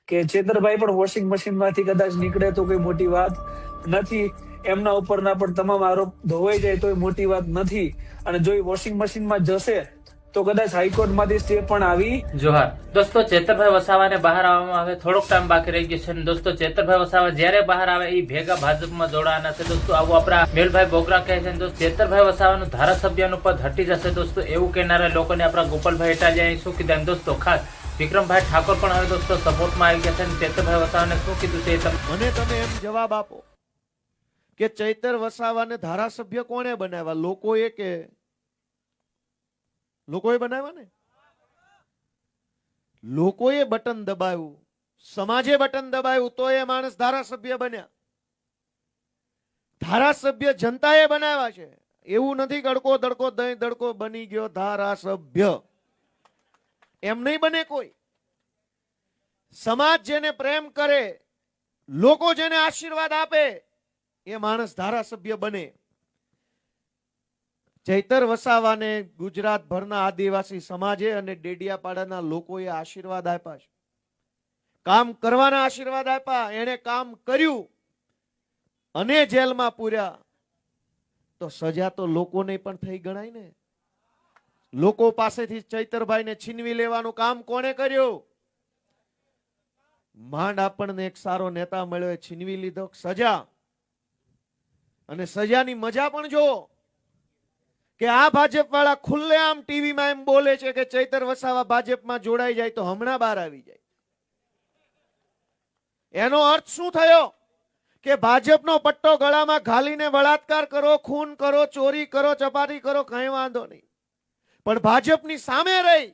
કે ચેતરભાઈ પણ વોશિંગ મશીનમાંથી કદાચ નીકળે તો કોઈ મોટી વાત નથી, એમના ઉપરના પણ તમામ આરોપ ધોવાઈ જાય તો એ મોટી વાત નથી, અને જો એ વોશિંગ મશીનમાં જશે તો કદાચ હાઈકોર્ટમાંથી સ્ટે પણ આવી. જોહાર દોસ્તો, ચેતરભાઈ વસાવાને બહાર આવવામાં હવે થોડોક ટાઈમ બાકી રહી ગયો છે. દોસ્તો, ચેતરભાઈ વસાવા જ્યારે બહાર આવે એ ભેગા ભાજપમાં જોડાવાના છે. દોસ્તો, આવું આપણા મેલભાઈ બોગરા કહે છે. દોસ્તો, ચેતરભાઈ વસાવાનું ધારાસભ્યનું પદ હટી જશે. દોસ્તો, એવું કહેનારા લોકોને આપણા ગોપાલભાઈ ઇટાલિયાએ શું કીધું? દોસ્તો, ખાસ વિક્રમભાઈ ઠાકોર પણ હવે દોસ્તો સપોર્ટમાં આવી ગયા છે. ચેતરભાઈ વસાવાને શું કીધું છે મને તમે એમ જવાબ આપો કે ચૈતર વસાવાને ધારાસભ્ય કોણે બનાવ્યા? લોકોએ બનાવ્યા ને? લોકોએ બટન દબાવ્યું, સમાજે બટન દબાવ્યું તો એ માણસ ધારાસભ્ય બન્યા. ધારાસભ્ય જનતાએ બનાવ્યા છે. એવું નથી ગડકો દડકો દહીં દડકો બની ગયો ધારાસભ્ય, એમ નહીં બને કોઈ. સમાજ જેને પ્રેમ કરે, લોકો જેને આશીર્વાદ આપે, એ માણસ ધારાસભ્ય બને. ચૈતર વસાવાને ગુજરાતભરના આદિવાસી સમાજે અને ડેડિયાપાડાના લોકોએ આશીર્વાદ આપ્યા છે, કામ કરવાના આશીર્વાદ આપ્યા. એને કામ કર્યું અને જેલમાં પૂર્યા તો સજા તો લોકોને પણ થઈ ગણાય ને. લોકો પાસેથી ચૈતરભાઈને છીનવી લેવાનું કામ કોણે કર્યું? માંડ આપણને એક સારો નેતા મળ્યો, છીનવી લીધો સજા. અને સજાની મજા પણ જો કે આ ભાજપ વાળા ખુલ્લેઆમ ટીવીમાં એમ બોલે છે કે ચૈતર વસાવા ભાજપમાં જોડાઈ જાય તો હમણાં બહાર આવી જાય. એનો અર્થ શું થયો? કે ભાજપનો પટ્ટો ગળામાં ઘાલીને બળાત્કાર કરો, ખૂન કરો, ચોરી કરો, ચપાટી કરો, કઈ વાંધો નહીં, પણ ભાજપની સામે રહી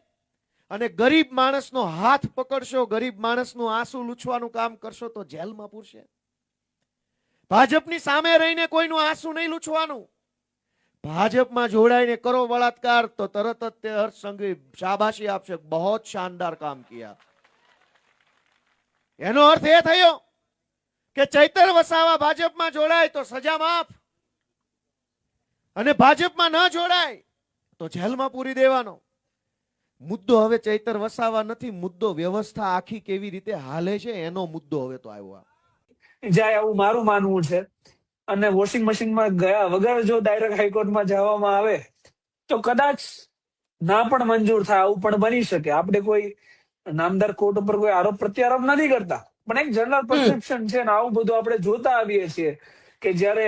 અને ગરીબ માણસનો હાથ પકડશો, ગરીબ માણસનું આંસુ લૂછવાનું કામ કરશો તો જેલમાં પૂરશે. ભાજપની સામે રહીને કોઈનું આંસુ નહીં લૂછવાનું. ભાજપમાં જોડાઈને કરો બળાત્કાર તો તરત જ તે હર્ષ સંઘવી શાબાશી આપશે, બહુ શાનદાર કામ કિયા. એનો અર્થ એ થયો કે ચૈતર વસાવા ભાજપમાં જોડાય તો સજા માફ, અને ભાજપમાં ન જોડાય તો જેલમાં પૂરી દેવાનો. મુદ્દો હવે ચૈતર વસાવા નથી, મુદ્દો વ્યવસ્થા આખી કેવી રીતે હાલે છે એનો મુદ્દો હવે તો આવ્યો. જાય આવું મારું માનવું છે. અને વોશિંગ મશીનમાં ગયા વગર જો ડાયરેક્ટ હાઈકોર્ટમાં જવામાં આવે તો કદાચ ના પણ મંજૂર થાય, આવું પણ બની શકે. આપણે કોઈ નામદાર કોર્ટ ઉપર કોઈ આરોપ પ્રત્યારોપ નથી કરતા, પણ એક જનરલ પરસેપ્શન છે ને આવું બધું આપણે જોતા આવીએ છીએ કે જયારે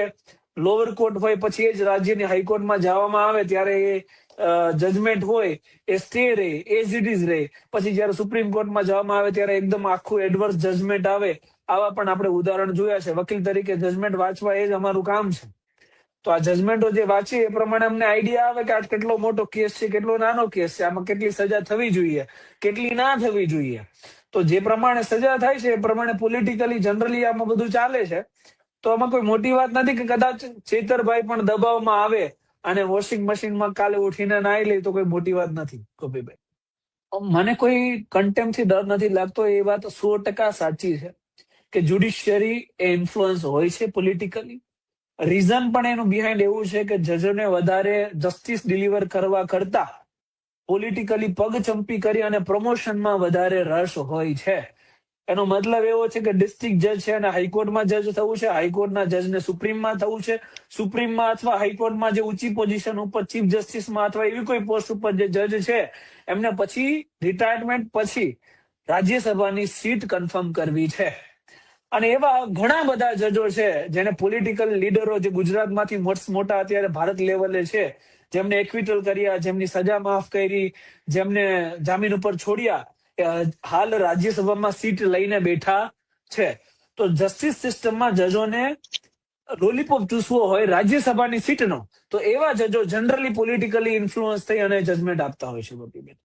લોઅર કોર્ટ હોય પછી એ જ રાજ્યની હાઈકોર્ટમાં જવામાં આવે ત્યારે એ જજમેન્ટ હોય એ સ્ટે રહે, એઝ ઇટ ઇઝ રહે. પછી જયારે સુપ્રીમ કોર્ટમાં જવામાં આવે ત્યારે એકદમ આખું એડવર્સ જજમેન્ટ આવે. આવા પણ આપણે ઉદાહરણ જોયા છે. વકીલ તરીકે જજમેન્ટ વાંચવા એ જ અમારું કામ છે. તો આ જજમેન્ટો જે વાંચીએ એ પ્રમાણે અમને આઈડિયા આવે કે આ કેટલો મોટો કેસ છે, કેટલો નાનો કેસ છે, આમાં કેટલી સજા થવી જોઈએ, કેટલી ના થવી જોઈએ. તો જે પ્રમાણે સજા થાય છે એ પ્રમાણે પોલિટિકલી જનરલી આમાં બધું ચાલે છે. તો આમાં કોઈ મોટી વાત નથી કે કદાચ ચેતરભાઈ પણ દબાવમાં આવે અને વોશિંગ મશીનમાં કાલે ઉઠીને નાઈ લે તો કોઈ મોટી વાત નથી. ગોપીભાઈ, મને કોઈ કન્ટેમ્પથી ડર નથી લાગતો. એ વાત 100% સાચી છે કે જ્યુડિશિયરી એ ઇન્ફ્લુઅન્સ હોય છે પોલિટિકલી. રીઝન પણ એનું બિહાઇન્ડ એવું છે કે જજોને વધારે જસ્ટિસ ડિલિવર કરવા કરતા પોલિટિકલી પગચંપી કરી અને પ્રમોશનમાં વધારે રસ હોય છે. એનો મતલબ એવો છે કે ડિસ્ટ્રિક્ટ જજ છે અને હાઈકોર્ટમાં જજ થવું છે, હાઈકોર્ટના જજને સુપ્રીમમાં થવું છે, સુપ્રીમમાં અથવા હાઈકોર્ટમાં જે ઊંચી પોઝિશન ઉપર ચીફ જસ્ટિસમાં અથવા એવી કોઈ પોસ્ટ ઉપર જે જજ છે એમને પછી રિટાયરમેન્ટ પછી રાજ્યસભાની સીટ કન્ફર્મ કરવી છે. અને એવા ઘણા બધા જજો છે જેને પોલિટિકલ લીડરો જે ગુજરાતમાંથી મોટા અત્યારે ભારત લેવલે છે, જેમને એક્વિટલ કર્યા, જેમની સજા માફ કરી, જેમને જામીન ઉપર છોડ્યા, હાલ રાજ્યસભામાં સીટ લઈને બેઠા છે. તો જસ્ટિસ સિસ્ટમમાં જજોને લોલીપોપ ચૂસવો હોય રાજ્યસભાની સીટનો તો એવા જજો જનરલી પોલિટિકલી ઇન્ફ્લુઅન્સ થઈ અને જજમેન્ટ આપતા હોય છે.